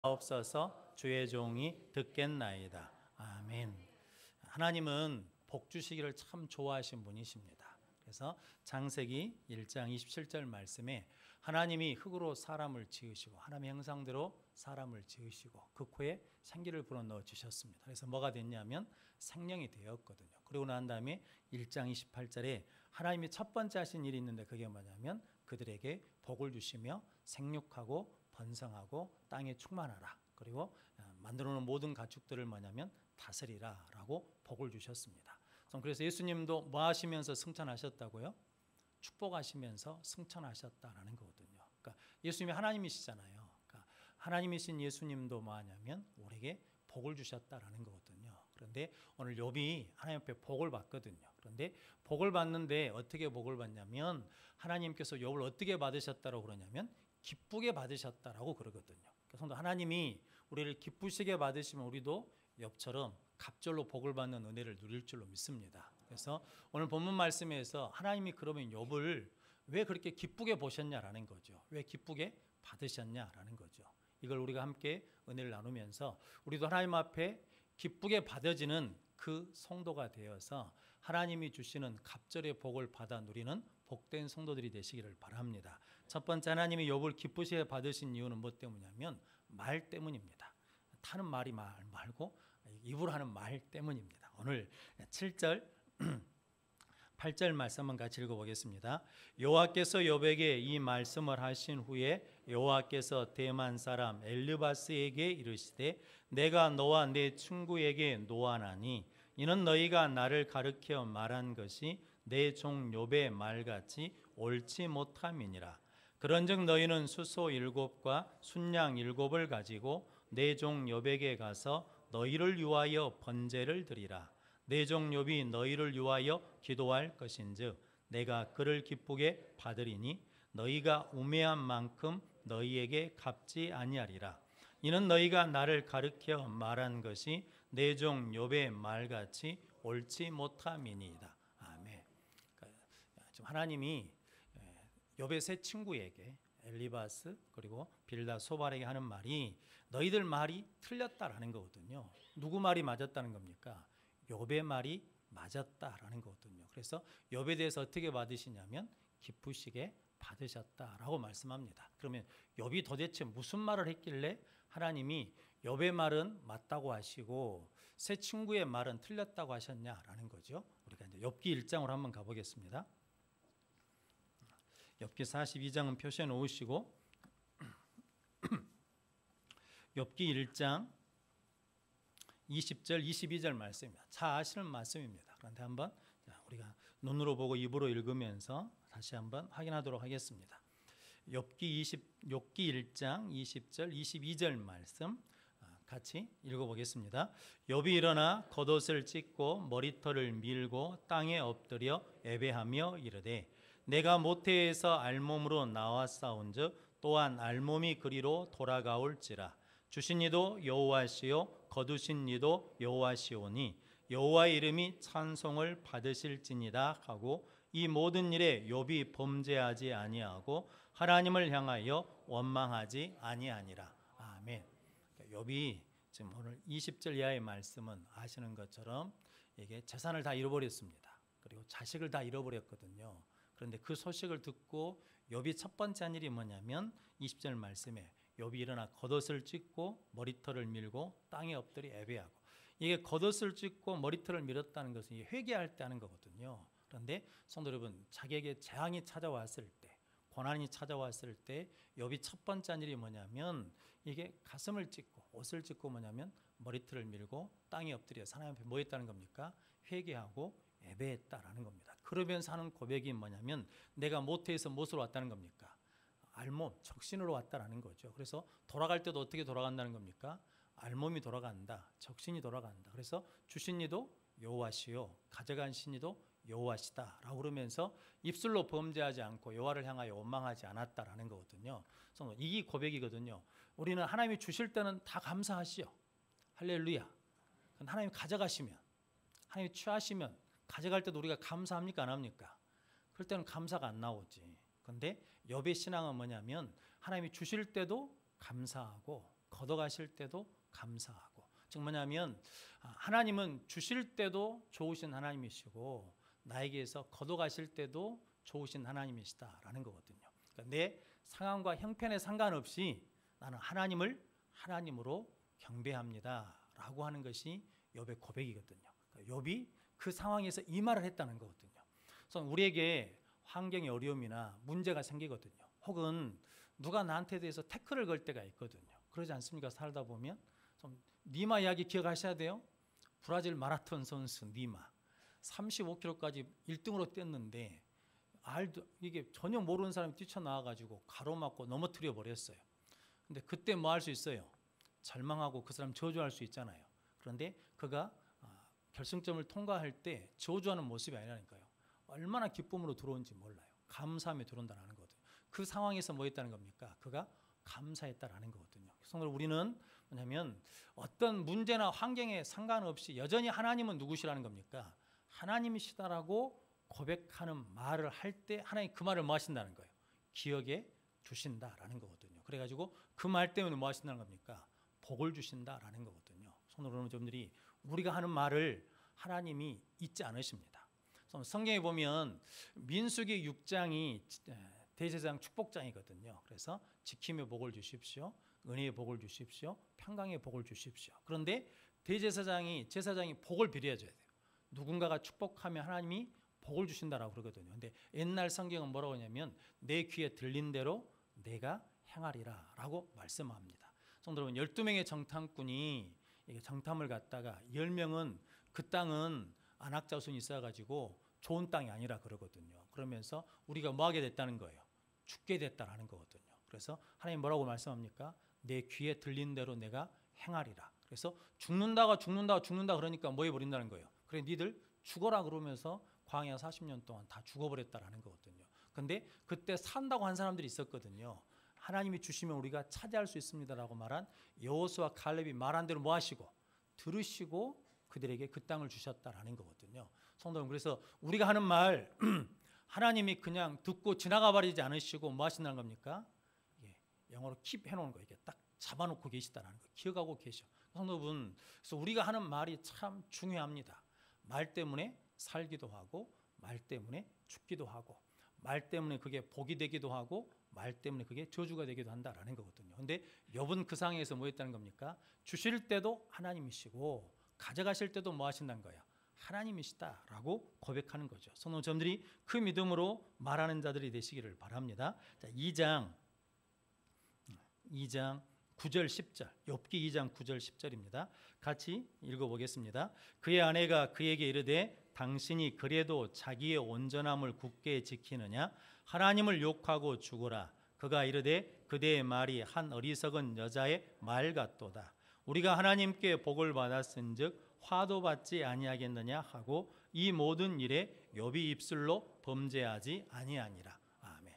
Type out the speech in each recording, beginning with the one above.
없어서 주의 종이 듣겠나이다. 아멘. 하나님은 복 주시기를 참 좋아하신 분이십니다. 그래서 창세기 1장 27절 말씀에 하나님이 흙으로 사람을 지으시고 하나님의 형상대로 사람을 지으시고 그 코에 생기를 불어넣어 주셨습니다. 그래서 뭐가 됐냐면 생명이 되었거든요. 그리고 난 다음에 1장 28절에 하나님이 첫 번째 하신 일이 있는데 그게 뭐냐면 그들에게 복을 주시며 생육하고 번성하고 땅에 충만하라. 그리고 만들어 놓은 모든 가축들을 뭐냐면 다스리라 라고 복을 주셨습니다. 그래서 예수님도 뭐 하시면서 승천하셨다고요? 축복하시면서 승천하셨다라는 거거든요. 그러니까 예수님이 하나님이시잖아요. 그러니까 하나님이신 예수님도 뭐 하냐면 우리에게 복을 주셨다라는 거거든요. 그런데 오늘 욥이 하나님 앞에 복을 받거든요. 그런데 복을 받는데 어떻게 복을 받냐면 하나님께서 욥을 어떻게 받으셨다고 그러냐면 기쁘게 받으셨다라고 그러거든요. 그래서 하나님이 우리를 기쁘시게 받으시면 우리도 욥처럼 갑절로 복을 받는 은혜를 누릴 줄로 믿습니다. 그래서 오늘 본문 말씀에서 하나님이 그러면 욥을 왜 그렇게 기쁘게 보셨냐라는 거죠. 왜 기쁘게 받으셨냐라는 거죠. 이걸 우리가 함께 은혜를 나누면서 우리도 하나님 앞에 기쁘게 받아지는 그 성도가 되어서 하나님이 주시는 갑절의 복을 받아 누리는 복된 성도들이 되시기를 바랍니다. 첫 번째, 하나님이 욥을 기쁘시게 받으신 이유는 뭐 때문이냐면 말 때문입니다. 타는 말이 말고 입으로 하는 말 때문입니다. 오늘 7절 8절 말씀 한번 같이 읽어보겠습니다. 여호와께서 욥에게 이 말씀을 하신 후에 여호와께서 대만 사람 엘르바스에게 이르시되 내가 너와 내 친구에게 노하나니 이는 너희가 나를 가르쳐 말한 것이 내 종 욥의 말같이 옳지 못함이니라. 그런즉 너희는 수소 7과 순양 7을 가지고 내 종 욥에게 가서 너희를 위하여 번제를 드리라. 내 종 욥이 너희를 위하여 기도할 것인즉 내가 그를 기쁘게 받으리니 너희가 우매한 만큼 너희에게 갚지 아니하리라. 이는 너희가 나를 가르쳐 말한 것이 내 종 욥의 말같이 옳지 못함이니이다. 아멘. 지금 하나님이 욥의 세 친구에게 엘리바스 그리고 빌다 소발에게 하는 말이 너희들 말이 틀렸다라는 거거든요. 누구 말이 맞았다는 겁니까? 욥의 말이 맞았다라는 거거든요. 그래서 욥에 대해서 어떻게 받으시냐면 기쁘시게 받으셨다라고 말씀합니다. 그러면 욥이 도대체 무슨 말을 했길래 하나님이 욥의 말은 맞다고 하시고 세 친구의 말은 틀렸다고 하셨냐라는 거죠. 우리가 이제 욥기 1장으로 한번 가보겠습니다. 욥기 42장은 표시해 놓으시고 욥기 1장 20절 22절 말씀입니다. 잘 아시는 말씀입니다. 그런데 한번 우리가 눈으로 보고 입으로 읽으면서 다시 한번 확인하도록 하겠습니다. 욥기 1장 20절 22절 말씀 같이 읽어보겠습니다. 욥이 일어나 겉옷을 찢고 머리털을 밀고 땅에 엎드려 예배하며 이르되 내가 모태에서 알몸으로 나왔사온즉 또한 알몸이 그리로 돌아가올지라. 주신 이도 여호와시요 거두신 이도 여호와시오니 여호와의 이름이 찬송을 받으실지니라 하고 이 모든 일에 욥이 범죄하지 아니하고 하나님을 향하여 원망하지 아니하니라. 아멘. 욥이 지금 오늘 20절 이하의 말씀은 아시는 것처럼 이게 재산을 다 잃어버렸습니다. 그리고 자식을 다 잃어버렸거든요. 그런데 그 소식을 듣고 욥이 첫 번째 한 일이 뭐냐면 20절 말씀에 욥이 일어나 겉옷을 찢고 머리털을 밀고 땅에 엎드려 예배하고, 이게 겉옷을 찢고 머리털을 밀었다는 것은 회개할 때 하는 거거든요. 그런데 성도 여러분, 자기에게 재앙이 찾아왔을 때, 고난이 찾아왔을 때 욥이 첫 번째 한 일이 뭐냐면 이게 가슴을 찢고 옷을 찢고 뭐냐면 머리털을 밀고 땅에 엎드려 하나님 앞에 뭐 했다는 겁니까? 회개하고 예배했다라는 겁니다. 그러면서 하는 고백이 뭐냐면 내가 모태에서 무엇으로 왔다는 겁니까? 알몸, 적신으로 왔다라는 거죠. 그래서 돌아갈 때도 어떻게 돌아간다는 겁니까? 알몸이 돌아간다, 적신이 돌아간다. 그래서 주신 이도 여호와시요 가져간 신이도 여호와시다라고 그러면서 입술로 범죄하지 않고 여호와를 향하여 원망하지 않았다라는 거거든요. 그래서 이 고백이거든요. 우리는 하나님이 주실 때는 다 감사하시오. 할렐루야. 하나님이 가져가시면, 하나님이 취하시면 가져갈 때도 우리가 감사합니까? 안 합니까? 그럴 때는 감사가 안 나오지. 그런데 욥의 신앙은 뭐냐면 하나님이 주실 때도 감사하고 걷어가실 때도 감사하고. 즉 뭐냐면 하나님은 주실 때도 좋으신 하나님이시고 나에게서 걷어가실 때도 좋으신 하나님이시다라는 거거든요. 그러니까 내 상황과 형편에 상관없이 나는 하나님을 하나님으로 경배합니다라고 하는 것이 욥의 고백이거든요. 그러니까 욥이 그 상황에서 이 말을 했다는 거거든요. 그래서 우리에게 환경의 어려움이나 문제가 생기거든요. 혹은 누가 나한테 대해서 태클을 걸 때가 있거든요. 그러지 않습니까? 살다 보면 좀 니마 이야기 기억하셔야 돼요. 브라질 마라톤 선수 니마 35km까지 1등으로 뛰었는데 이게 전혀 모르는 사람이 뛰쳐나와가지고 가로막고 넘어뜨려 버렸어요. 근데 그때 뭐 할 수 있어요? 절망하고 그 사람 저주할 수 있잖아요. 그런데 그가 결승점을 통과할 때 저주하는 모습이 아니라니까요. 얼마나 기쁨으로 들어온지 몰라요. 감사함에 들어온다는 거거든요. 그 상황에서 뭐 했다는 겁니까? 그가 감사했다라는 거거든요. 그래서 우리는 뭐냐면 어떤 문제나 환경에 상관없이 여전히 하나님은 누구시라는 겁니까? 하나님이시다라고 고백하는 말을 할 때 하나님 그 말을 뭐 하신다는 거예요? 기억에 주신다라는 거거든요. 그래가지고 그 말 때문에 뭐 하신다는 겁니까? 복을 주신다라는 거거든요. 손으로 오는 점들이 우리가 하는 말을 하나님이 잊지 않으십니다. 성경에 보면 민수기 6장이 대제사장 축복장이거든요. 그래서 지킴의 복을 주십시오. 은혜의 복을 주십시오. 평강의 복을 주십시오. 그런데 제사장이 복을 빌어줘야 돼요. 누군가가 축복하면 하나님이 복을 주신다라고 그러거든요. 근데 옛날 성경은 뭐라고 하냐면 내 귀에 들린 대로 내가 행하리라 라고 말씀합니다. 성도 여러분 12명의 정탐꾼이 정탐을 갔다가 10명은 그 땅은 안악자손이 있어가지고 좋은 땅이 아니라 그러거든요. 그러면서 우리가 뭐 하게 됐다는 거예요? 죽게 됐다라는 거거든요. 그래서 하나님 뭐라고 말씀합니까? 내 귀에 들린 대로 내가 행하리라. 그래서 죽는다 그러니까 뭐 해버린다는 거예요? 그래 니들 죽어라 그러면서 광야 40년 동안 다 죽어버렸다라는 거거든요. 근데 그때 산다고 한 사람들이 있었거든요. 하나님이 주시면 우리가 차지할 수 있습니다라고 말한 여호수아 갈렙이 말한 대로 뭐 하시고 들으시고 그들에게 그 땅을 주셨다라는 거거든요. 성도 여러분, 그래서 우리가 하는 말 하나님이 그냥 듣고 지나가 버리지 않으시고 뭐 하신다는 겁니까? 영어로 keep 해놓은 거, 이게 딱 잡아놓고 계시다라는 거, 기억하고 계셔. 성도 여러분, 그래서 우리가 하는 말이 참 중요합니다. 말 때문에 살기도 하고, 말 때문에 죽기도 하고, 말 때문에 그게 복이 되기도 하고, 말 때문에 그게 저주가 되기도 한다라는 거거든요. 근데 욥은 그 상황에서 뭐 했다는 겁니까? 주실 때도 하나님이시고 가져가실 때도 뭐 하신다는 거예요? 하나님이시다라고 고백하는 거죠. 성도님들이 그 믿음으로 말하는 자들이 되시기를 바랍니다. 자, 2장 9절 10절, 욥기 2장 9절 10절입니다. 같이 읽어보겠습니다. 그의 아내가 그에게 이르되 당신이 그래도 자기의 온전함을 굳게 지키느냐? 하나님을 욕하고 죽으라. 그가 이르되 그대의 말이 한 어리석은 여자의 말 같도다. 우리가 하나님께 복을 받았은즉 화도 받지 아니하겠느냐 하고 이 모든 일에 욥이 입술로 범죄하지 아니하니라. 아멘.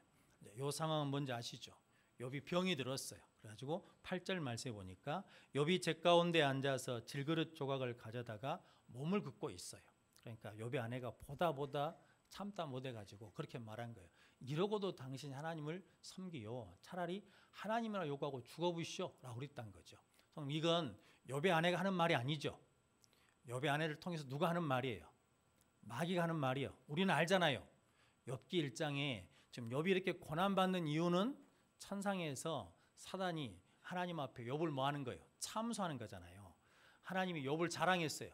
이 상황은 뭔지 아시죠? 욥이 병이 들었어요. 그래가지고 8절 말씀에 보니까 욥이 제 가운데 앉아서 질그릇 조각을 가져다가 몸을 긋고 있어요. 그러니까 욥의 아내가 보다 참다 못해가지고 그렇게 말한 거예요. 이러고도 당신이 하나님을 섬기요. 차라리 하나님이라 욕하고 죽어보시오 라고 그랬다는 거죠. 이건 욥의 아내가 하는 말이 아니죠. 욥의 아내를 통해서 누가 하는 말이에요? 마귀가 하는 말이에요. 우리는 알잖아요. 욥기 1장에 지금 욥이 이렇게 고난받는 이유는 천상에서 사단이 하나님 앞에 욥을 뭐 하는 거예요? 참소하는 거잖아요. 하나님이 욥을 자랑했어요.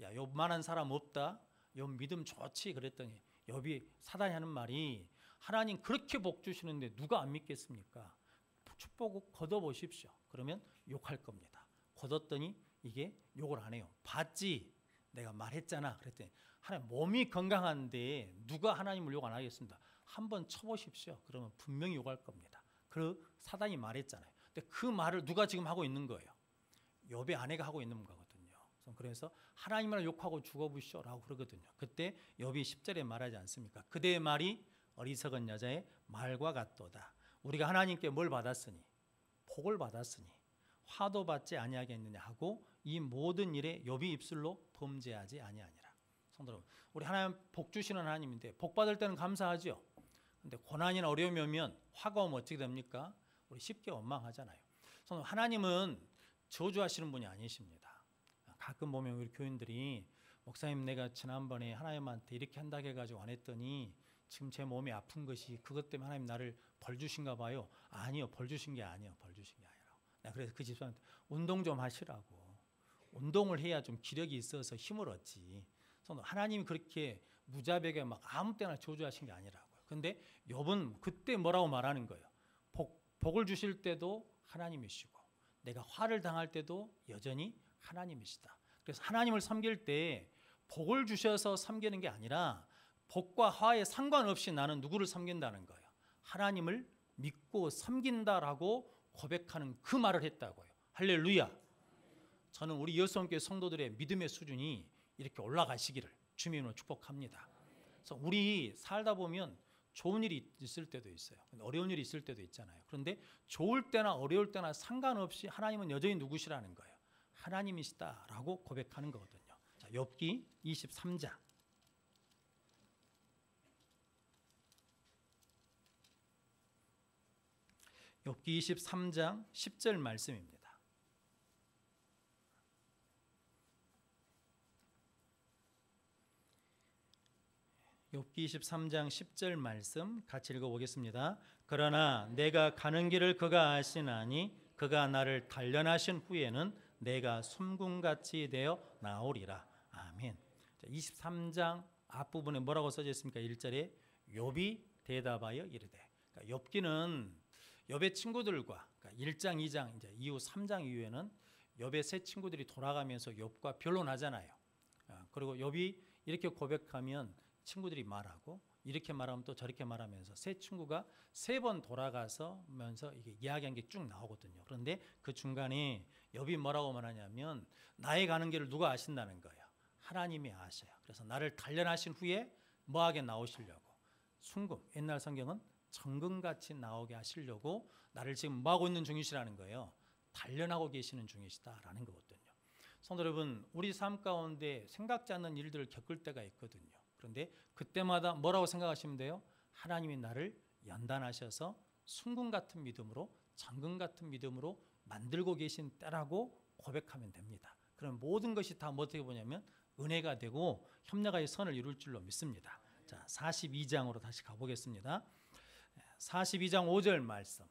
야, 욥만한 사람 없다. 욥 믿음 좋지. 그랬더니 욥이 사단이 하는 말이 하나님 그렇게 복 주시는데 누가 안 믿겠습니까? 축복 걷어보십시오. 그러면 욕할 겁니다. 걷었더니 이게 욕을 안 해요. 봤지? 내가 말했잖아. 그랬더니 하나님 몸이 건강한데 누가 하나님을 욕 안 하겠습니다. 한번 쳐보십시오. 그러면 분명히 욕할 겁니다. 그 사단이 말했잖아요. 근데 그 말을 누가 지금 하고 있는 거예요? 욥의 아내가 하고 있는 거거든요. 그래서 하나님을 욕하고 죽어보시오라고 그러거든요. 그때 욥이 10절에 말하지 않습니까? 그대의 말이 어리석은 여자의 말과 같도다. 우리가 하나님께 뭘 받았으니? 복을 받았으니 화도 받지 아니하겠느냐 하고 이 모든 일에 욥이 입술로 범죄하지 아니하니라. 성도 여러분, 우리 하나님 복 주시는 하나님인데 복 받을 때는 감사하죠. 근데 고난이나 어려움이 오면 화가 오면 어떻게 됩니까? 우리 쉽게 원망하잖아요. 하나님은 저주하시는 분이 아니십니다. 가끔 보면 우리 교인들이 목사님 내가 지난번에 하나님한테 이렇게 한다고 해가지고 안 했더니 지금 제 몸이 아픈 것이 그것 때문에 하나님 나를 벌 주신가 봐요. 아니요, 벌 주신 게 아니에요. 벌 주신 게 아니라고. 그래서 그 집사한테 운동 좀 하시라고. 운동을 해야 좀 기력이 있어서 힘을 얻지. 하나님이 그렇게 무자비하게 막 아무 때나 저주하신 게 아니라고요. 근데 욥은 그때 뭐라고 말하는 거예요? 복을 주실 때도 하나님이시고 내가 화를 당할 때도 여전히 하나님이시다. 그래서 하나님을 섬길 때 복을 주셔서 섬기는 게 아니라 복과 화에 상관없이 나는 누구를 섬긴다는 거예요. 하나님을 믿고 섬긴다라고 고백하는 그 말을 했다고요. 할렐루야. 저는 우리 여수원교회 성도들의 믿음의 수준이 이렇게 올라가시기를 주님으로 축복합니다. 그래서 우리 살다 보면 좋은 일이 있을 때도 있어요. 어려운 일이 있을 때도 있잖아요. 그런데 좋을 때나 어려울 때나 상관없이 하나님은 여전히 누구시라는 거예요. 하나님이시다라고 고백하는 거거든요. 자, 욥기 23장. 욥기 23장 10절 말씀입니다. 욥기 23장 10절 말씀 같이 읽어보겠습니다. 그러나 내가 가는 길을 그가 아시나니 그가 나를 단련하신 후에는 내가 숨군같이 되어 나오리라. 아멘. 23장 앞부분에 뭐라고 써져 있습니까? 1절에 욥이 대답하여 이르되. 그러니까 욥기는 욥의 친구들과 그러니까 1장, 2장 이제 이후 3장 이후에는 욥의 세 친구들이 돌아가면서 욥과 변론하잖아요. 그리고 욥이 이렇게 고백하면 친구들이 말하고 이렇게 말하면 또 저렇게 말하면서 세 친구가 세 번 돌아가서면서 이게 이야기한 게 쭉 나오거든요. 그런데 그 중간에 욥이 뭐라고 말하냐면 나의 가는 길을 누가 아신다는 거예요. 하나님이 아셔요. 그래서 나를 단련하신 후에 뭐하게 나오시려고 순금, 옛날 성경은 정금같이 나오게 하시려고 나를 지금 뭐하고 있는 중이시라는 거예요. 단련하고 계시는 중이시다라는 거거든요. 성도 여러분, 우리 삶 가운데 생각지 않는 일들을 겪을 때가 있거든요. 그런데 그때마다 뭐라고 생각하시면 돼요? 하나님이 나를 연단하셔서 순금 같은 믿음으로 정금 같은 믿음으로 만들고 계신 때라고 고백하면 됩니다. 그럼 모든 것이 다 어떻게 보냐면 은혜가 되고 협력하여 선을 이룰 줄로 믿습니다. 자, 42장으로 다시 가보겠습니다. 42장 5절 말씀.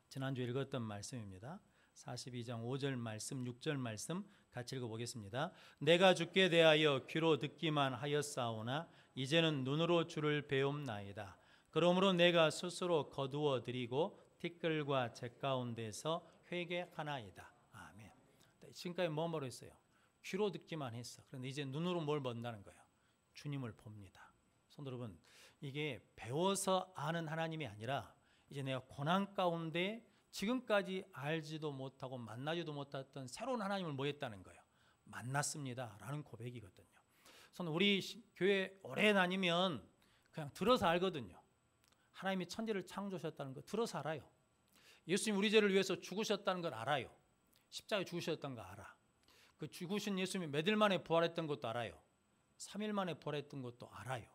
지난주에 읽었던 말씀입니다. 42장 5절 말씀, 6절 말씀 같이 읽어보겠습니다. 내가 주께 대하여 귀로 듣기만 하였사오나 이제는 눈으로 주를 배움나이다. 그러므로 내가 스스로 거두어 드리고 티끌과 재 가운데서 회개하나이다. 아멘. 지금까지 뭐라고 했어요? 귀로 듣기만 했어. 그런데 이제 눈으로 뭘 본다는 거예요? 주님을 봅니다. 성도 여러분, 이게 배워서 아는 하나님이 아니라 이제 내가 고난 가운데 지금까지 알지도 못하고 만나지도 못했던 새로운 하나님을 뭐 했다는 거예요? 만났습니다 라는 고백이거든요. 저는 우리 교회 오래 다니면 그냥 들어서 알거든요. 하나님이 천지를 창조하셨다는 거 들어서 알아요. 예수님 우리 죄를 위해서 죽으셨다는 걸 알아요. 십자가에 죽으셨다는 거 알아. 그 죽으신 예수님이 몇 일 만에 부활했던 것도 알아요. 3일 만에 부활했던 것도 알아요.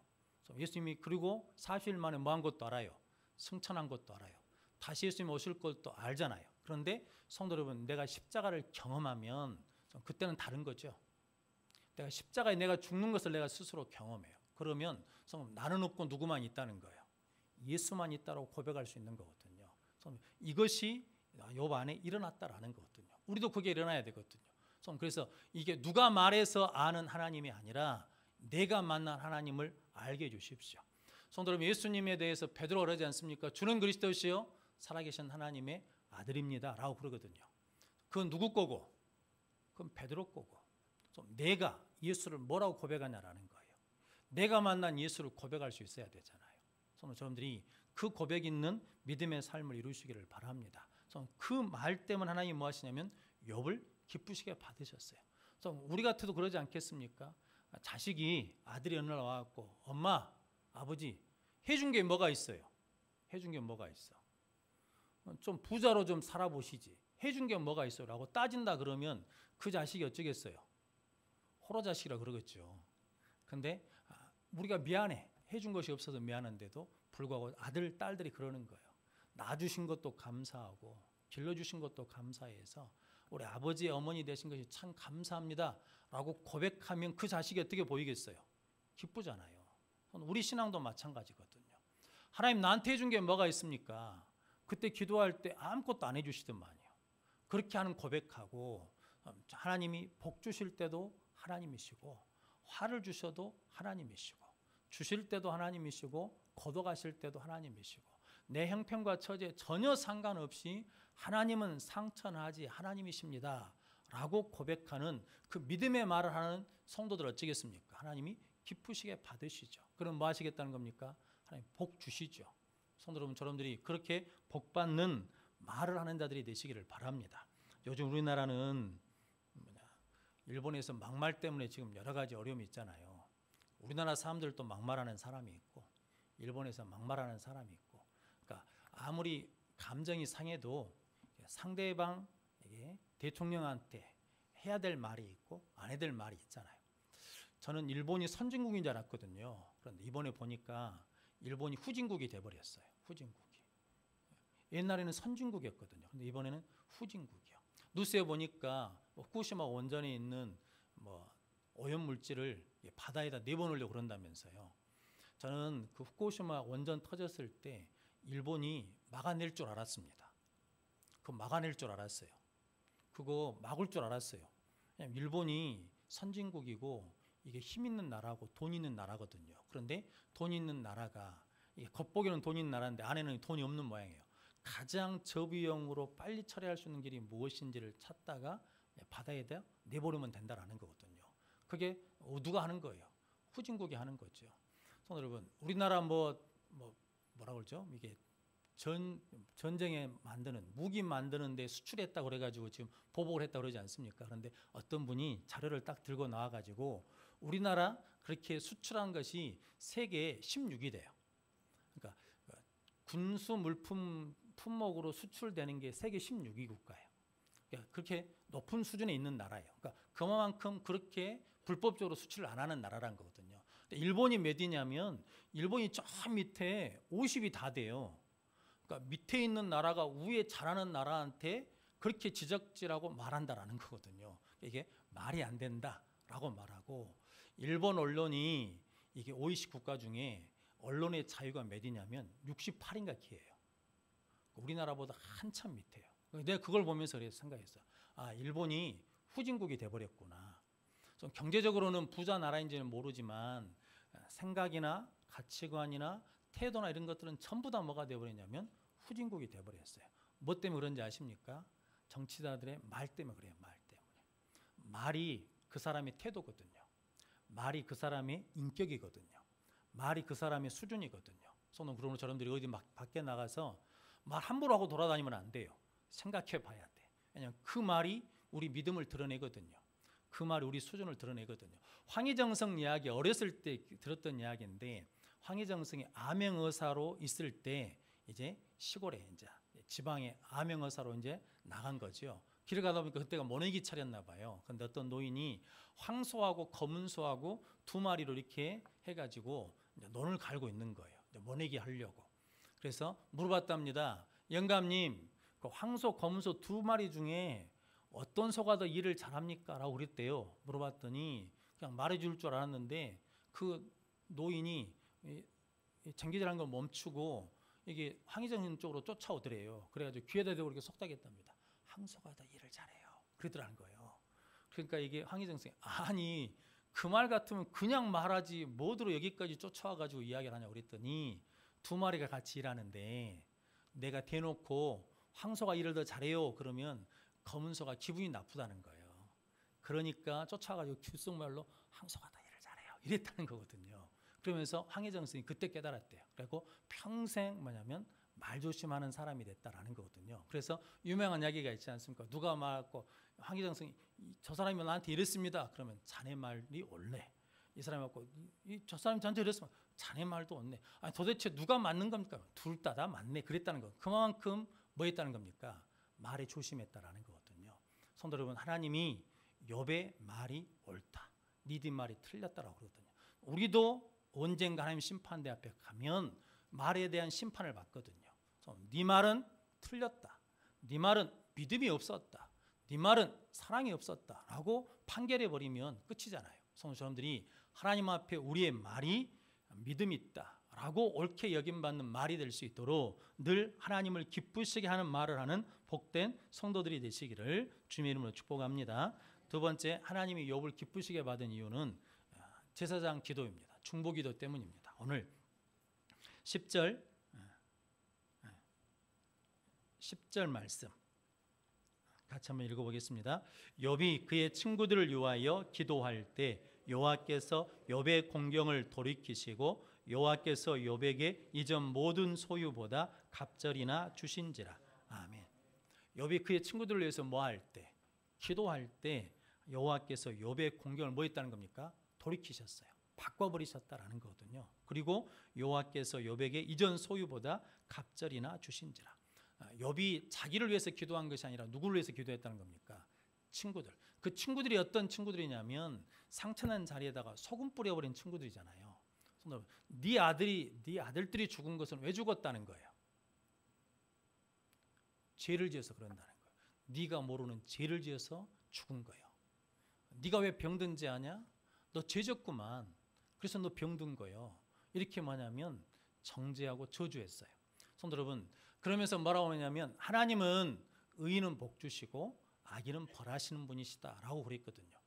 예수님이 그리고 40일 만에 뭐 한 것도 알아요. 승천한 것도 알아요. 다시 예수님 오실 것도 알잖아요. 그런데 성도 여러분, 내가 십자가를 경험하면 그때는 다른 거죠. 내가 십자가에 내가 죽는 것을 내가 스스로 경험해요. 그러면 나는 없고 누구만 있다는 거예요. 예수만 있다고 고백할 수 있는 거거든요. 이것이 욥 안에 일어났다라는 거거든요. 우리도 그게 일어나야 되거든요. 그래서 이게 누가 말해서 아는 하나님이 아니라 내가 만난 하나님을 알게 해주십시오. 성도 여러분, 예수님에 대해서 베드로가 그러지 않습니까? 주는 그리스도시요 살아계신 하나님의 아들입니다 라고 그러거든요. 그건 누구 거고? 그건 베드로 거고. 내가 예수를 뭐라고 고백하냐라는 거예요. 내가 만난 예수를 고백할 수 있어야 되잖아요. 여러분들이 그 고백 있는 믿음의 삶을 이루시기를 바랍니다. 그 말 때문에 하나님이 뭐 하시냐면 욥을 기쁘시게 받으셨어요. 우리 같아도 그러지 않겠습니까? 자식이 아들이 어느 날 와갖고 엄마, 아버지 해준 게 뭐가 있어요? 해준 게 뭐가 있어? 좀 부자로 좀 살아보시지. 해준 게 뭐가 있어요? 라고 따진다 그러면 그 자식이 어쩌겠어요? 호로 자식이라 그러겠죠. 근데 우리가 미안해. 해준 것이 없어서 미안한데도 불구하고 아들, 딸들이 그러는 거예요. 낳아주신 것도 감사하고 길러주신 것도 감사해서 우리 아버지의 어머니 되신 것이 참 감사합니다 라고 고백하면 그 자식이 어떻게 보이겠어요? 기쁘잖아요. 우리 신앙도 마찬가지거든요. 하나님 나한테 해준 게 뭐가 있습니까? 그때 기도할 때 아무것도 안 해주시더만요. 그렇게 하는 고백하고 하나님이 복 주실 때도 하나님이시고 화를 주셔도 하나님이시고 주실 때도 하나님이시고 걷어가실 때도 하나님이시고 내 형편과 처지에 전혀 상관없이 하나님은 상천하지 하나님이십니다 라고 고백하는 그 믿음의 말을 하는 성도들 어찌겠습니까? 하나님이 기쁘시게 받으시죠. 그럼 뭐 하시겠다는 겁니까? 하나님 복 주시죠. 성도 여러분, 저러분들이 그렇게 복 받는 말을 하는 자들이 되시기를 바랍니다. 요즘 우리나라는 일본에서 막말 때문에 지금 여러 가지 어려움이 있잖아요. 우리나라 사람들도 막말하는 사람이 있고 일본에서 막말하는 사람이 있고, 그러니까 아무리 감정이 상해도 상대방에게 대통령한테 해야 될 말이 있고 안 해야 될 말이 있잖아요. 저는 일본이 선진국인 줄 알았거든요. 그런데 이번에 보니까 일본이 후진국이 돼버렸어요. 후진국이. 옛날에는 선진국이었거든요. 근데 이번에는 후진국이요. 뉴스에 보니까 후쿠시마 원전에 있는 오염 물질을 바다에다 내보내려고 그런다면서요. 저는 그 후쿠시마 원전 터졌을 때 일본이 막아낼 줄 알았습니다. 그거 막아낼 줄 알았어요. 그거 막을 줄 알았어요. 왜냐하면 일본이 선진국이고 이게 힘 있는 나라고 돈 있는 나라거든요. 그런데 돈 있는 나라가 이게 겉보기는 돈 있는 나라인데 안에는 돈이 없는 모양이에요. 가장 저비용으로 빨리 처리할 수 있는 길이 무엇인지를 찾다가 바다에다 내버리면 된다라는 거거든요. 그게 누가 하는 거예요? 후진국이 하는 거죠. 성도 여러분, 우리나라 뭐라고 그러죠? 이게 전쟁에 만드는 무기 만드는 데 수출했다고 그래가지고 지금 보복을 했다고 그러지 않습니까? 그런데 어떤 분이 자료를 딱 들고 나와가지고 우리나라 그렇게 수출한 것이 세계 16위 돼요. 그러니까 군수 물품 품목으로 수출되는 게 세계 16위 국가예요. 그러니까 그렇게 높은 수준에 있는 나라예요. 그러니까 그만큼 그렇게 불법적으로 수출을 안 하는 나라라는 거거든요. 일본이 몇 위냐면 일본이 저 밑에 50이 다 돼요. 그러니까 밑에 있는 나라가 위에 잘하는 나라한테 그렇게 지적질하고 말한다라는 거거든요. 이게 말이 안 된다라고 말하고, 일본 언론이 이게 OECD 국가 중에 언론의 자유가 몇 위냐면 68인가 기예요. 우리나라보다 한참 밑에요. 내가 그걸 보면서 생각했어. 아, 일본이 후진국이 돼버렸구나. 좀 경제적으로는 부자 나라인지는 모르지만 생각이나 가치관이나 태도나 이런 것들은 전부 다 뭐가 돼버렸냐면 후진국이 돼버렸어요. 뭐 때문에 그런지 아십니까? 정치자들의 말 때문에 그래요. 말 때문에. 말이 그 사람의 태도거든요. 말이 그 사람의 인격이거든요. 말이 그 사람의 수준이거든요. 저는 그러므로 저런들이 어디 막 밖에 나가서 말 함부로 하고 돌아다니면 안 돼요. 생각해 봐야 돼. 왜냐하면 그 말이 우리 믿음을 드러내거든요. 그 말이 우리 수준을 드러내거든요. 황희정성 이야기, 어렸을 때 들었던 이야기인데, 황희정성이 암행의사로 있을 때 이제 시골에 이제 지방에 암행의사로 이제 나간 거죠. 길을 가다 보니까 그때가 모내기 차렸나 봐요. 그런데 어떤 노인이 황소하고 검은소하고 두 마리로 이렇게 해가지고 이제 논을 갈고 있는 거예요. 모내기 하려고. 그래서 물어봤답니다. 영감님, 그 황소, 검은소 두 마리 중에 어떤 소가 더 일을 잘합니까? 라고 그랬대요. 물어봤더니 그냥 말해줄 줄 알았는데 그 노인이 전기질하는 걸 멈추고 이게 황희정 쪽으로 쫓아오더래요. 그래가지고 귀에다 대고 이렇게 속닥였답니다. 황소가 더 일을 잘해요. 그러더라는 거예요. 그러니까 이게 황희정 선생님, 아니 그 말 같으면 그냥 말하지 뭐들어 여기까지 쫓아와가지고 이야기를 하냐고 그랬더니 두 마리가 같이 일하는데 내가 대놓고 황소가 일을 더 잘해요 그러면 검은소가 기분이 나쁘다는 거예요. 그러니까 쫓아가지고 귓속말로 황소가 더 일을 잘해요 이랬다는 거거든요. 그러면서 황희정 선생님이 그때 깨달았대요. 그리고 평생 뭐냐면 말 조심하는 사람이 됐다라는 거거든요. 그래서 유명한 이야기가 있지 않습니까? 누가 말하고 황희정 선생님이 저 사람이 나한테 이랬습니다. 그러면 자네 말이 옳네. 이 사람이 갖고 저 사람이 저한테 이랬으면 자네 말도 옳네. 아니 도대체 누가 맞는 겁니까? 둘 다 맞네. 그랬다는 거. 그만큼 뭐 했다는 겁니까? 말에 조심했다라는 거거든요. 성도 여러분, 하나님이 욥의 말이 옳다, 니네 말이 틀렸다라고 그러거든요. 우리도 언젠가 하나님 심판대 앞에 가면 말에 대한 심판을 받거든요. 네 말은 틀렸다. 네 말은 믿음이 없었다. 네 말은 사랑이 없었다라고 판결해 버리면 끝이잖아요. 성도 여러분들이 하나님 앞에 우리의 말이 믿음이 있다라고 옳게 여김받는 말이 될 수 있도록 늘 하나님을 기쁘시게 하는 말을 하는 복된 성도들이 되시기를 주님의 이름으로 축복합니다. 두 번째, 하나님이 욥을 기쁘시게 받은 이유는 제사장 기도입니다. 중보기도 때문입니다. 오늘 10절 말씀 같이 한번 읽어보겠습니다. 욥이 그의 친구들을 위하여 기도할 때 여호와께서 욥의 공경을 돌이키시고 여호와께서 욥에게 이전 모든 소유보다 갑절이나 주신지라. 아멘. 욥이 그의 친구들을 위해서 뭐할 때? 기도할 때 여호와께서 욥의 공경을 뭐 했다는 겁니까? 돌이키셨어요. 바꿔버리셨다라는 거거든요. 그리고 여호와께서 욥에게 이전 소유보다 갑절이나 주신지라. 욥이 자기를 위해서 기도한 것이 아니라 누구를 위해서 기도했다는 겁니까? 친구들. 그 친구들이 어떤 친구들이냐면 상처난 자리에다가 소금 뿌려버린 친구들이잖아요. 네 아들들이 죽은 것은 왜 죽었다는 거예요? 죄를 지어서 그런다는 거예요. 네가 모르는 죄를 지어서 죽은 거예요. 네가 왜 병든지 아냐? 너 죄졌구만. 그래서 너 병든 거예요. 이렇게 뭐냐면 정죄하고 저주했어요. 성도 여러분, 그러면서 뭐라고 하냐면 하나님은 의인은 복 주시고 악인은 벌하시는 분이시다라고 그랬거든요.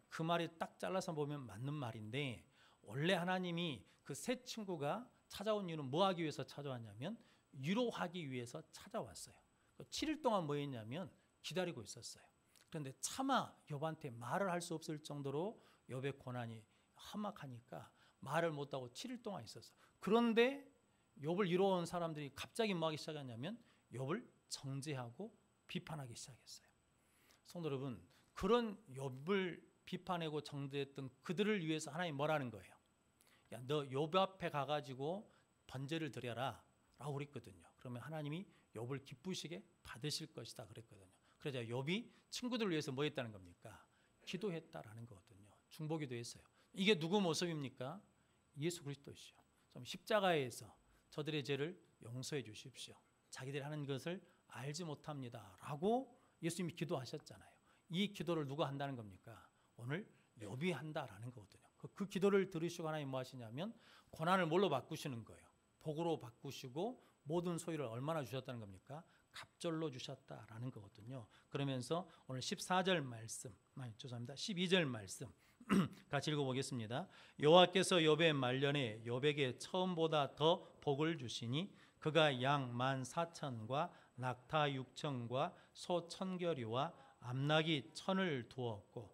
그 말이 딱 잘라서 보면 맞는 말인데, 원래 하나님이 그 세 친구가 찾아온 이유는 뭐 하기 위해서 찾아왔냐면 위로하기 위해서 찾아왔어요. 7일 동안 뭐 했냐면 기다리고 있었어요. 그런데 차마 욥한테 말을 할 수 없을 정도로 욥의 고난이 험악하니까 말을 못하고 7일 동안 있었어요. 그런데 욥을 이뤄온 사람들이 갑자기 뭐 하기 시작했냐면 욥을 정죄하고 비판하기 시작했어요. 성도 여러분, 그런 욥을 비판하고 정죄했던 그들을 위해서 하나님 뭐라는 거예요? 야, 너 욥 앞에 가가지고 번제를 드려라 라고 그랬거든요. 그러면 하나님이 욥을 기쁘시게 받으실 것이다 그랬거든요. 그래서 욥이 친구들을 위해서 뭐 했다는 겁니까? 기도했다라는 거거든요. 중보기도 했어요. 이게 누구 모습입니까? 예수 그리스도시요. 십자가에서 저들의 죄를 용서해 주십시오. 자기들이 하는 것을 알지 못합니다 라고 예수님이 기도하셨잖아요. 이 기도를 누가 한다는 겁니까? 오늘 욥이 한다라는 거거든요. 그 기도를 들으시고 하나님 뭐 하시냐면 고난을 뭘로 바꾸시는 거예요? 복으로 바꾸시고 모든 소유를 얼마나 주셨다는 겁니까? 갑절로 주셨다라는 거거든요. 그러면서 오늘 14절 말씀, 죄송합니다. 12절 말씀 같이 읽어보겠습니다. 여호와께서 욥의 말년에 욥에게 처음보다 더 복을 주시니 그가 양 14,000과 낙타 6,000과 소 1,000겨리와 암낙이 1,000을 두었고.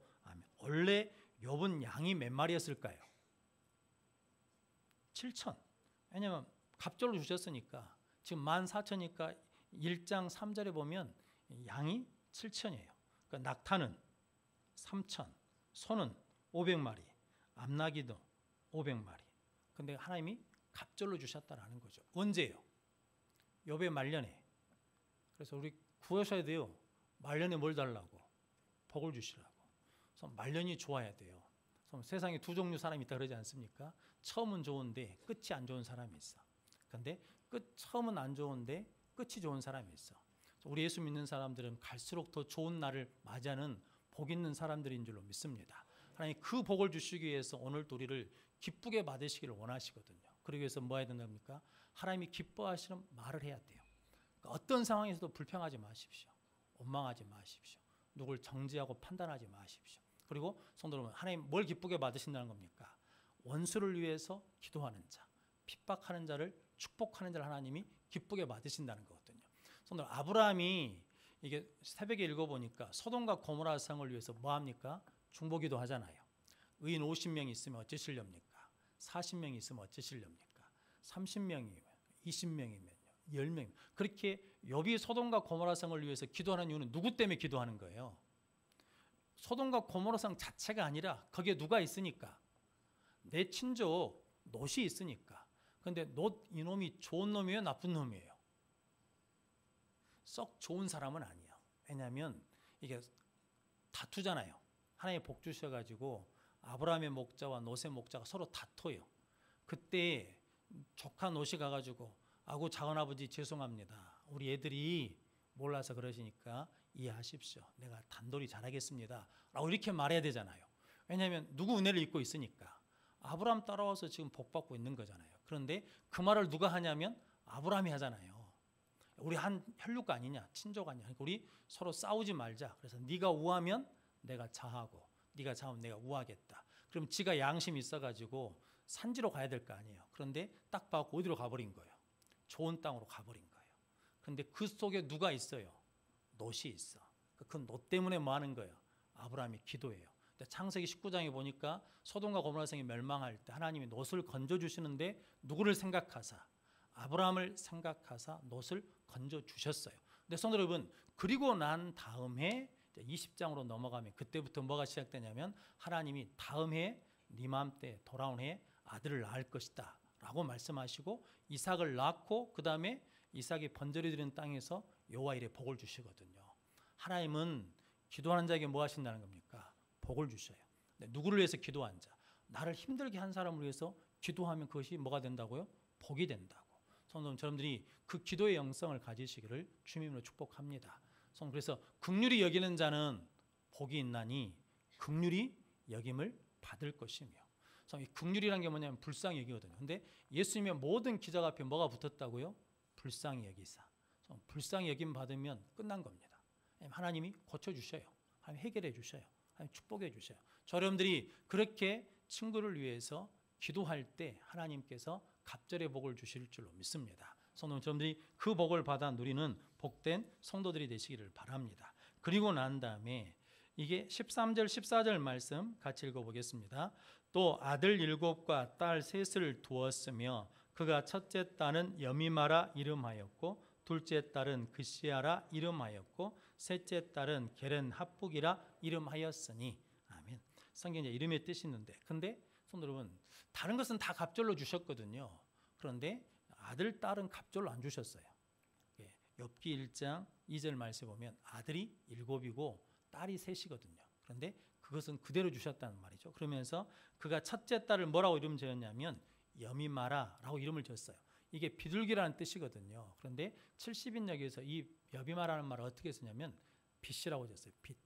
원래 욥은 양이 몇 마리였을까요? 7,000. 왜냐하면 갑절로 주셨으니까. 지금 14,000이니까 1장 3절에 보면 양이 7,000이에요. 그러니까 낙타는 3,000, 소는 500마리, 암나기도 500마리. 근데 하나님이 갑절로 주셨다라는 거죠. 언제요? 욥의 말년에. 그래서 우리 구하셔야 돼요. 말년에 뭘 달라고? 복을 주시라고. 그래서 말년이 좋아야 돼요. 세상에 두 종류 사람이 있다 그러지 않습니까? 처음은 좋은데 끝이 안 좋은 사람이 있어. 근데 처음은 안 좋은데 끝이 좋은 사람이 있어. 우리 예수 믿는 사람들은 갈수록 더 좋은 날을 맞이하는 복 있는 사람들인 줄로 믿습니다. 하나님 그 복을 주시기 위해서 오늘도 우리를 기쁘게 받으시기를 원하시거든요. 그러기 위해서 뭐 해야 된답니까? 하나님이 기뻐하시는 말을 해야 돼요. 그러니까 어떤 상황에서도 불평하지 마십시오. 원망하지 마십시오. 누굴 정죄하고 판단하지 마십시오. 그리고 성도 여러분, 하나님 뭘 기쁘게 받으신다는 겁니까? 원수를 위해서 기도하는 자, 핍박하는 자를 축복하는 자를 하나님이 기쁘게 받으신다는 거거든요. 성도 여러분, 아브라함이 이게 새벽에 읽어보니까 소돔과 고모라 성을 위해서 뭐 합니까? 중보기도 하잖아요. 의인 50명이 있으면 어쩌시렵니까? 40명이 있으면 어쩌시렵니까? 30명이면 20명이면요, 10명. 그렇게 욥이 소돔과 고모라 성을 위해서 기도하는 이유는 누구 때문에 기도하는 거예요? 소돔과 고모라 성 자체가 아니라 거기에 누가 있으니까? 내 친족 롯이 있으니까. 그런데 롯 이놈이 좋은 놈이에요, 나쁜 놈이에요? 썩 좋은 사람은 아니에요. 왜냐하면 이게 다투잖아요. 하나님의 복 주셔가지고 아브라함의 목자와 롯의 목자가 서로 다퉈요. 그때 조카 롯이 가가지고 아고 작은아버지 죄송합니다. 우리 애들이 몰라서 그러시니까 이해하십시오. 내가 단돌이 잘하겠습니다 라고 이렇게 말해야 되잖아요. 왜냐하면 누구 은혜를 입고 있으니까. 아브라함 따라와서 지금 복받고 있는 거잖아요. 그런데 그 말을 누가 하냐면 아브라함이 하잖아요. 우리 한 혈육 아니냐, 친족 아니냐. 그러니까 우리 서로 싸우지 말자. 그래서 네가 우하면 내가 자하고 네가 자하면 내가 우하겠다. 그럼 지가 양심이 있어가지고 산지로 가야 될 거 아니에요. 그런데 딱 봐갖고 어디로 가버린 거예요? 좋은 땅으로 가버린 거예요. 그런데 그 속에 누가 있어요? 롯이 있어. 그 롯 때문에 뭐 하는 거예요? 아브라함이 기도해요. 창세기 19장에 보니까 소돔과 고모라 성이 멸망할 때 하나님이 롯을 건져주시는데 누구를 생각하사? 아브라함을 생각하사 롯을 건져주셨어요. 근데 성도 여러분, 그리고 난 다음에 20장으로 넘어가면 그때부터 뭐가 시작되냐면 하나님이 다음 해에 네 맘때 돌아온 해에 아들을 낳을 것이다 라고 말씀하시고 이삭을 낳고 그 다음에 이삭이 번제를 드리는 땅에서 여호와 이레 복을 주시거든요. 하나님은 기도하는 자에게 뭐 하신다는 겁니까? 복을 주셔요. 누구를 위해서 기도한 자? 나를 힘들게 한 사람을 위해서 기도하면 그것이 뭐가 된다고요? 복이 된다고. 성도 여러분들이 그 기도의 영성을 가지시기를 주님으로 축복합니다. 그래서 긍휼히 여기는 자는 복이 있나니 긍휼히 여김을 받을 것이며. 이 긍휼이라는 게 뭐냐면 불쌍히 여기거든요. 근데 예수님의 모든 기적 앞에 뭐가 붙었다고요? 불쌍히 여기사. 불쌍히 여김 받으면 끝난 겁니다. 하나님이 고쳐주셔요. 하나님 해결해 주셔요. 하나님 축복해 주셔요. 여러분들이 그렇게 친구를 위해서 기도할 때 하나님께서 갑절의 복을 주실 줄로 믿습니다. 여러분들이 그 복을 받아 누리는 복된 성도들이 되시기를 바랍니다. 그리고 난 다음에 이게 13절 14절 말씀 같이 읽어보겠습니다. 또 아들 7과 딸 3을 두었으며 그가 첫째 딸은 여미마라 이름하였고 둘째 딸은 그시아라 이름하였고 셋째 딸은 게렌 합북이라 이름하였으니. 아멘. 성경에 이름의 뜻이 있는데 근데 여러분 다른 것은 다 갑절로 주셨거든요. 그런데 아들 딸은 갑절로 안 주셨어요. 욥기 1장 2절 말씀에 보면 아들이 7이고 딸이 3이거든요. 그런데 그것은 그대로 주셨다는 말이죠. 그러면서 그가 첫째 딸을 뭐라고 이름 지었냐면 여미마라라고 이름을 지었어요. 이게 비둘기라는 뜻이거든요. 그런데 70인역에서 이 여미마라는 말을 어떻게 쓰냐면 빛이라고 지었어요. 빛,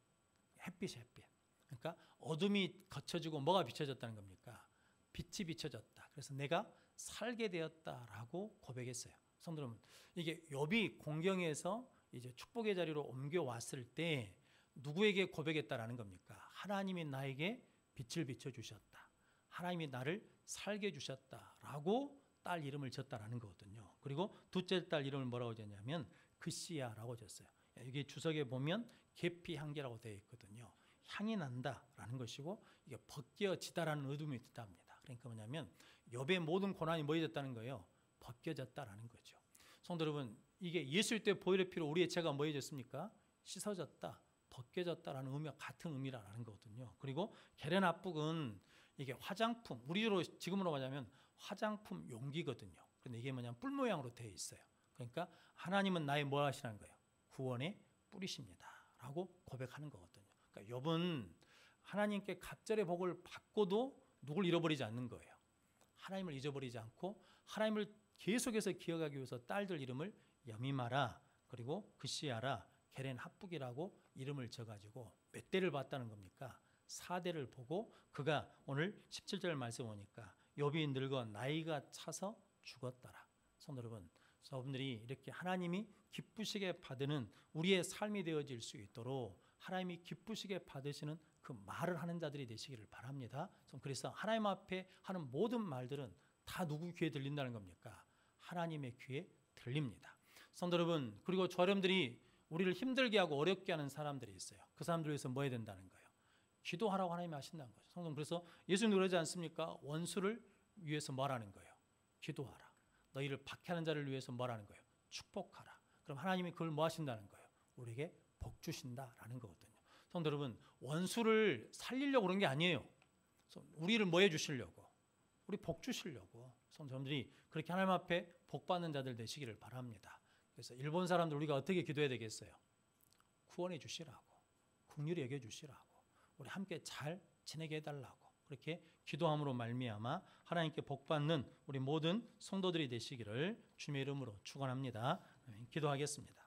햇빛이 햇빛. 그러니까 어둠이 거쳐지고 뭐가 비춰졌다는 겁니까? 빛이 비춰졌다. 그래서 내가 살게 되었다라고 고백했어요. 성도 여러분, 이게 욥이 공경에서 이제 축복의 자리로 옮겨왔을 때 누구에게 고백했다라는 겁니까? 하나님이 나에게 빛을 비춰주셨다. 하나님이 나를 살게 주셨다라고 딸 이름을 지었다라는 거거든요. 그리고 둘째 딸 이름을 뭐라고 지었냐면 그시야라고 지었어요. 여기 주석에 보면 계피 향기라고 되어 있거든요. 향이 난다라는 것이고 이게 벗겨지다라는 의미이 있답니다. 그러니까 뭐냐면 욥의 모든 고난이 뭐해졌다는 거예요? 벗겨졌다라는 거죠. 성도 여러분, 이게 예수일 때 보혈의 피로 우리의 죄가 뭐해졌습니까? 씻어졌다, 벗겨졌다라는 의미와 같은 의미라는 거거든요. 그리고 게렌 합북은 이게 화장품, 우리로 지금으로 말하자면 화장품 용기거든요. 그런데 이게 뭐냐면 뿔 모양으로 되어 있어요. 그러니까 하나님은 나의 뭐 하시는 거예요? 구원의 뿔이십니다라고 고백하는 거거든요. 그러니까 욥은 하나님께 갑절의 복을 받고도 누굴 잃어버리지 않는 거예요. 하나님을 잊어버리지 않고 하나님을 계속해서 기억하기 위해서 딸들 이름을 여미마라 그리고 그시아라 게렌 합북이라고 이름을 져가지고 몇 대를 봤다는 겁니까? 4대를 보고 그가 오늘 17절 말씀 보니까 욥이 늙어 나이가 차서 죽었더라. 성도 여러분, 여러분들이 이렇게 하나님이 기쁘시게 받는 우리의 삶이 되어질 수 있도록 하나님이 기쁘시게 받으시는 그 말을 하는 자들이 되시기를 바랍니다. 그래서 하나님 앞에 하는 모든 말들은 다 누구 귀에 들린다는 겁니까? 하나님의 귀에 들립니다. 성도 여러분, 그리고 저 여러분들이 우리를 힘들게 하고 어렵게 하는 사람들이 있어요. 그 사람들 위해서 뭐 해야 된다는 거예요? 기도하라고 하나님이 하신다는 거죠. 성도, 그래서 예수님 그러지 않습니까? 원수를 위해서 뭐라는 거예요? 기도하라. 너희를 박해하는 자를 위해서 뭐라는 거예요? 축복하라. 그럼 하나님이 그걸 뭐 하신다는 거예요? 우리에게 복 주신다라는 거거든요. 성도 여러분, 원수를 살리려고 그런 게 아니에요. 우리를 뭐 해주시려고? 우리 복 주시려고. 성도님들이 그렇게 하나님 앞에 복 받는 자들 되시기를 바랍니다. 그래서 일본 사람들 우리가 어떻게 기도해야 되겠어요? 구원해 주시라고, 긍휼히 여겨 주시라고, 우리 함께 잘 지내게 해달라고 그렇게 기도함으로 말미암아 하나님께 복 받는 우리 모든 성도들이 되시기를 주님의 이름으로 축원합니다. 기도하겠습니다.